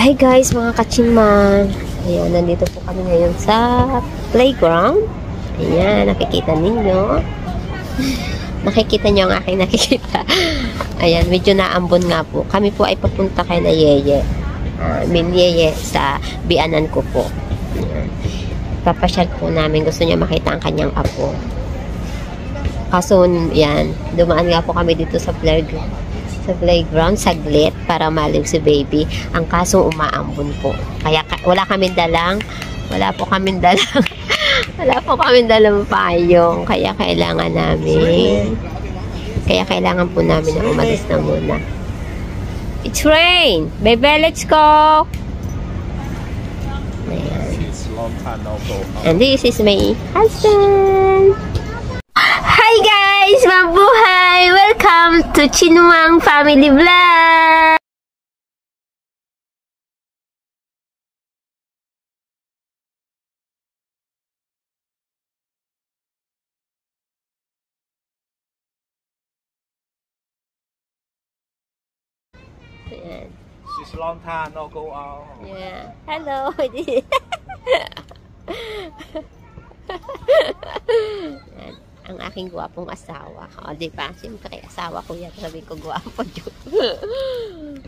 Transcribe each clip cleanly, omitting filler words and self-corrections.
Hi guys, mga kachingman. Ayan, nandito po kami ngayon sa playground. Ayan, nakikita ninyo. Nakikita nyo ang aking nakikita. Ayan, medyo naambon nga po. Kami po ay papunta kay na Yeye. Yeye sa bianan ko po. Ayan. Papasyal po namin. Gusto niya makita ang kanyang apo. Kaso, yan, dumaan nga po kami dito sa playground saglit para maliw si baby. Ang kaso umaambon po. Kaya wala po kaming dalang payong. Kaya kailangan po namin na umalis na muna. It's rain! Baby, let's go! Ayan. And this is my husband! Hi guys! Mabuhay! Welcome to Chinuang Family Vlog! Ayan. It's long time no go out. Yeah. Hello! Ayan. Ang aking gwapong asawa. O, diba? Siyempre, asawa ko yan. Sabi ko, gwapo yun.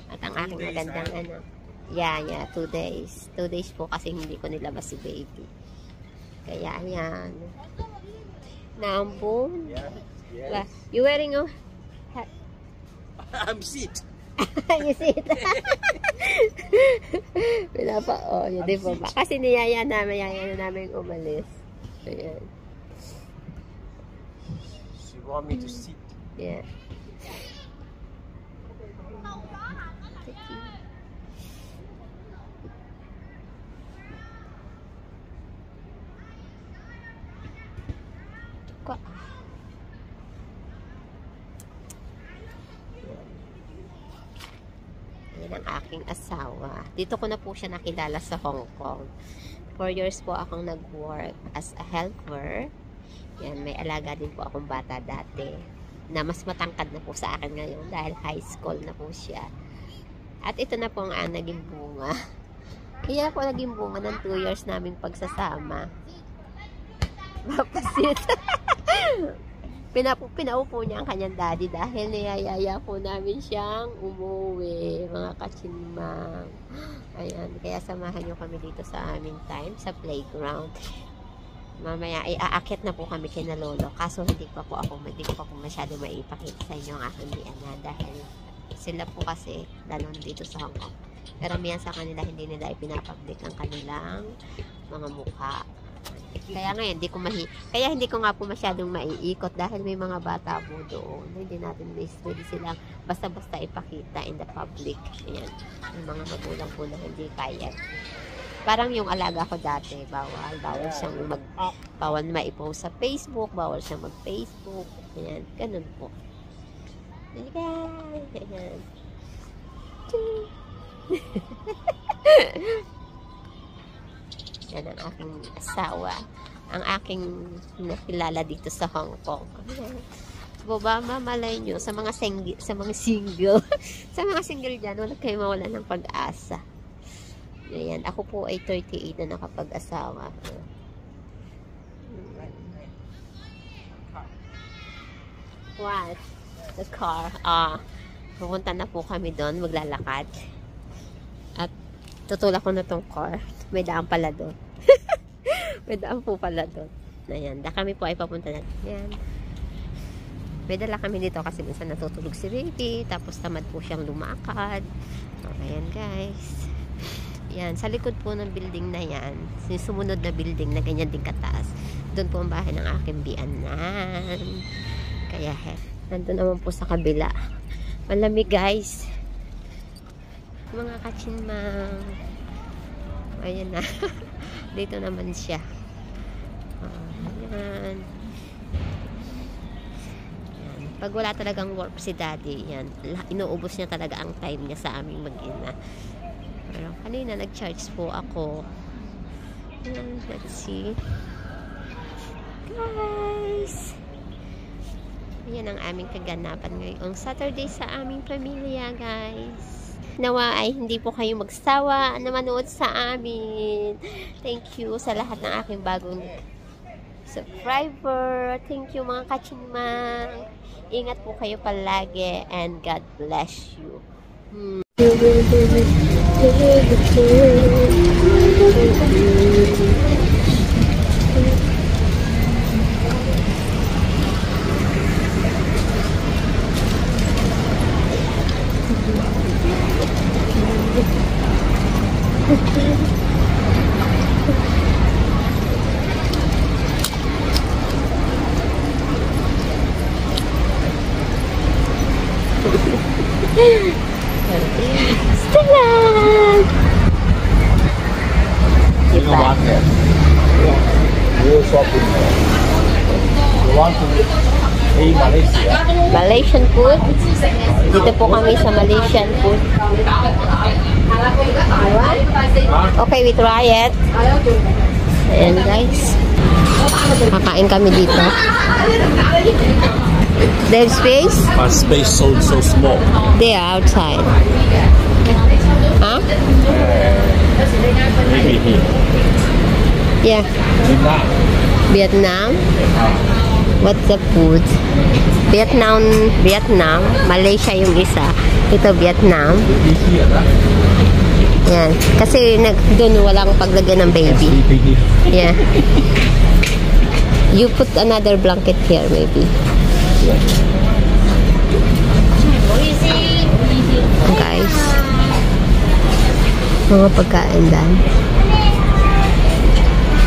At ang aking magandang ano. Yeah, 2 days. 2 days po kasi hindi ko nilabas si baby. Kaya, ayan. Naambon. Yes. You wearing a... I'm sit. You see it? Yun din po ba? Kasi niyaya namin umalis. Ayan. She want me to sit. Yeah. Yan ang aking asawa. Dito ko na po siya nakilala sa Hong Kong. 4 years po akong nag-work as a helper. Yan, may alaga din po akong bata dati na mas matangkad na po sa akin ngayon dahil high school na po siya. At ito na po ang naging bunga. Kaya po naging bunga ng 2 years naming pagsasama. Mapasit. Pinaupo niya ang kanyang daddy dahil niyayaya po namin siyang umuwi, mga kachinmang. Ayan, kaya samahan niyo kami dito sa aming time sa playground. Mamaya ay aakit na po kami kina lolo. Kaso hindi ko pa po masyado maipakita sa inyo ang aking biana dahil sila po kasi lalo dito sa Hong Kong. Pero miyan sa kanila hindi nila ipinapublic ang kanilang mga mukha. Kaya ngayon hindi ko nga po masyadong maiikot dahil may mga bata po doon. Hindi natin pwede silang basta-basta ipakita in the public. Ayan. Yung mga magulang po na hindi kaya. Parang yung alaga ko dati, bawal siyang bawal ma-post sa Facebook, bawal siyang mag-Facebook. Ayan, ganun po. Ayan. Yan ang aking asawa. Ang aking nakilala dito sa Hong Kong. Baba, mamalay nyo sa mga single sa mga single dyan, wala kayo mawala ng pag-asa. Ayan, ako po ay 38 na nakapag-asawa. What? The car. Pupunta na po kami doon, maglalakad. At tutulak ko na tong car. May daan pala doon. May daan po pala doon. Ayan, kami po ay papunta na. Ayan. May dala kami dito kasi minsan natutulog si baby. Tapos tamad po siyang lumakad. Ayan guys. Ayan, sa likod po ng building na yan, sumunod na building na ganyan din kataas. Doon po ang bahay ng aking bianan. Kaya nandun naman po sa kabila. Malamig guys. Mga kachinmang. Ayan na. Dito naman siya. Ayan. Ayan. Pag wala talagang work si daddy, yan, inuubos niya talaga ang time niya sa aming mag-ina. Pero kanina nag-charge po ako. Ayan, let's see. Guys! Ayan ang aming kaganapan ngayong Saturday sa aming pamilya, guys. Nawa ay hindi po kayo magsawa na manood sa amin. Thank you sa lahat ng aking bagong subscriber. Thank you mga kachinmang. Ingat po kayo palagi and God bless you. Stella! Diba? You shopping. You want to eat Malaysia? Malaysian food. Dito po kami sa Malaysian food. Okay, we try it. Ayan guys. Kakain kami dito. There's space? But space so small. They are outside. Huh? Maybe here. Yeah. Vietnam. What's the food? Vietnam. Malaysia yung isa. Ito Vietnam. Yan. Kasi doon walang paglagyan ng baby. Yeah. You put another blanket here maybe. Guys. Mga pagkain dyan.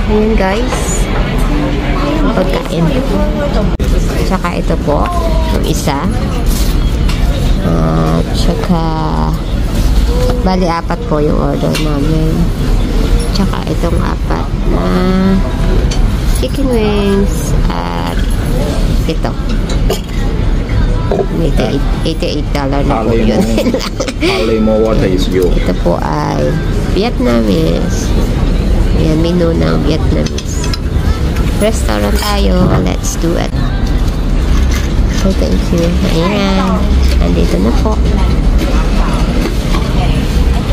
Ayan guys. Pagkain. Tsaka ito po. Yung isa. At tsaka bali 4 po yung order namin. Tsaka itong 4 na chicken wings. At ito. $88 na po yun. What is you? Ito po ay Vietnamese. Ayan, menu ng Vietnamese. Restaurant tayo. Let's do it. So, thank you. Ayan. Andito na po.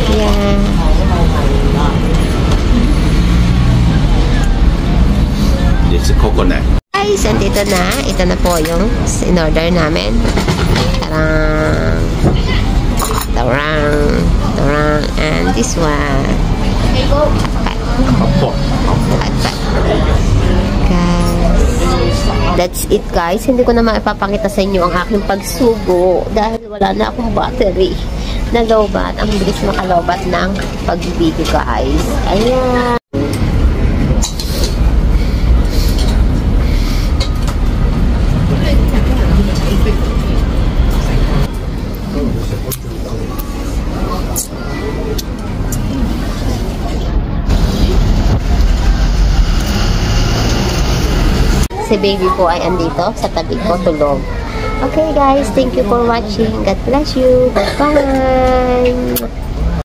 Ayan. It's a coconut. Guys, andito na. Ito na po yung in-order namin. Tarang. And this one. Guys. That's it guys. Hindi ko na maipapakita sa inyo ang aking pagsugo dahil wala na akong battery na lobat. Ang bilis makalobat ng pag-video guys. Ayan. Si baby po ay andito sa tabi ko, tulog. Okay guys, thank you for watching. God bless you. Bye-bye.